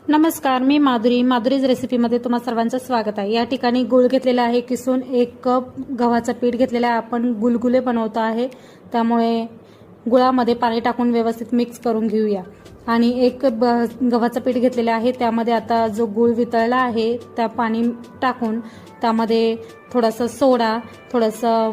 नमस्कार, मी माधुरीज रेसिपीमध्ये तुम्हा सर्वांचं स्वागत आहे। या ठिकाणी गूळ घेतलेला आहे किसून 1 कप गव्हाचं पीठ घेतलेलं आहे। आपण गुलगुले बनवतो आहे, त्यामुळे गुळामध्ये पाणी टाकून व्यवस्थित मिक्स करून घेऊया। आणि 1 गव्हाचं पीठ घेतलेलं आहे, त्यामध्ये आता जो गूळ वितळला आहे त्या पाणी टाकून त्यामध्ये थोडासा सोडा, थोडंसं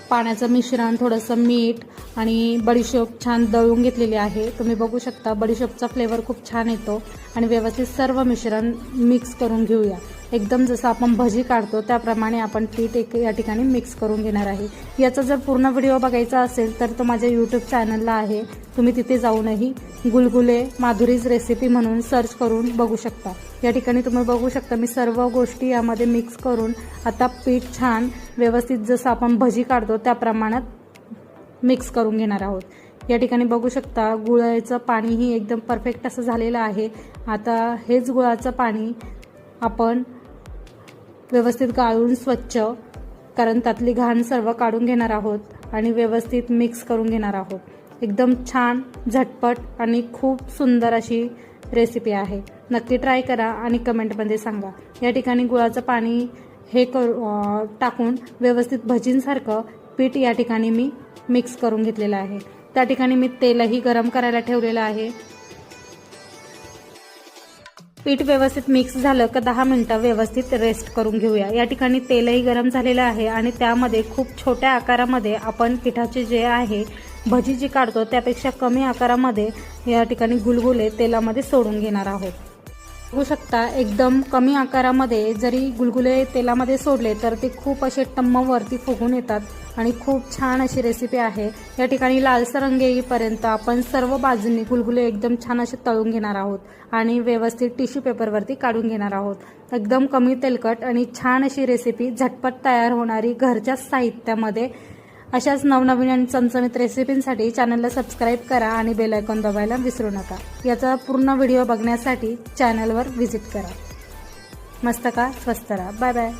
पाण्याचं मिश्रण, थोडंसं मीठ आणि बडीशेप छान दळून घेतलेली आहे। तुम्ही बघू शकता बडीशेपचा फ्लेवर खूप छान येतो आणि व्यवस्थित सर्व मिश्रण मिक्स करून घेऊया। एकदम जसं आपण भजी काढतो त्याप्रमाणे आपण पीठ या ठिकाणी मिक्स करून घेणार आहे। याचा जर पूर्ण व्हिडिओ बघायचा असेल तर तो माझ्या यूट्यूब चॅनलला आहे, तुम्ही तिथे जाऊनही गुलगुले माधुरीज रेसिपी म्हणून सर्च करून बघू शकता। या ठिकाणी तुम्ही बघू शकता मी सर्व गोष्टी यामध्ये मिक्स करून आता पीठ छान व्यवस्थित जसं आपण भजी काढतो त्या प्रमाणात मिक्स करून घेणार आहोत। या ठिकाणी बघू शकता गुळाचं पाणीही एकदम परफेक्ट असं झालेलं आहे। आता हेच गुळाचं पाणी आपण व्यवस्थित गाळून स्वच्छ, कारण त्यातली घाण सर्व काढून घेणार आहोत आणि व्यवस्थित मिक्स करून घेणार आहोत। एकदम छान, झटपट आणि खूप सुंदर अशी रेसिपी आहे। नक्की ट्राय करा आणि कमेंटमध्ये सांगा। या ठिकाणी गुळाचं पाणी हे टाकून व्यवस्थित भजींसारखं पीठ या ठिकाणी मी मिक्स करून घेतलेलं आहे। त्या ठिकाणी मी तेलही गरम करायला ठेवलेलं आहे। पीठ व्यवस्थित मिक्स झालं का 10 मिनिटं व्यवस्थित रेस्ट करून घेऊया। या ठिकाणी तेलही गरम झालेलं आहे आणि त्यामध्ये खूप छोट्या आकारामध्ये आपण पिठाचे जे आहे भजी जी काढतो त्यापेक्षा कमी आकारामध्ये या ठिकाणी गुलगुले तेलामध्ये सोडून घेणार आहोत। बघू शकता एकदम कमी आकारामध्ये जरी गुलगुले तेलामध्ये सोडले तर ते खूप असे टम्म वरती फुगून येतात आणि खूप छान अशी रेसिपी आहे। या ठिकाणी लालसर रंग येईपर्यंत आपण सर्व बाजूंनी गुलगुले एकदम छान असे तळून घेणार आहोत आणि व्यवस्थित टिश्यू पेपरवरती काढून घेणार आहोत। एकदम कमी तेलकट आणि छान अशी रेसिपी झटपट तयार होणारी घरच्या साहित्यामध्ये। अशाच नवनवीन आणि चमचमीत रेसिपींसाठी चॅनलला सबस्क्राईब करा आणि बेल आयकॉन दाबायला विसरू नका। याचा पूर्ण व्हिडिओ बघण्यासाठी चॅनलवर व्हिजिट करा। मस्त का, स्वस्त राहा, बाय बाय।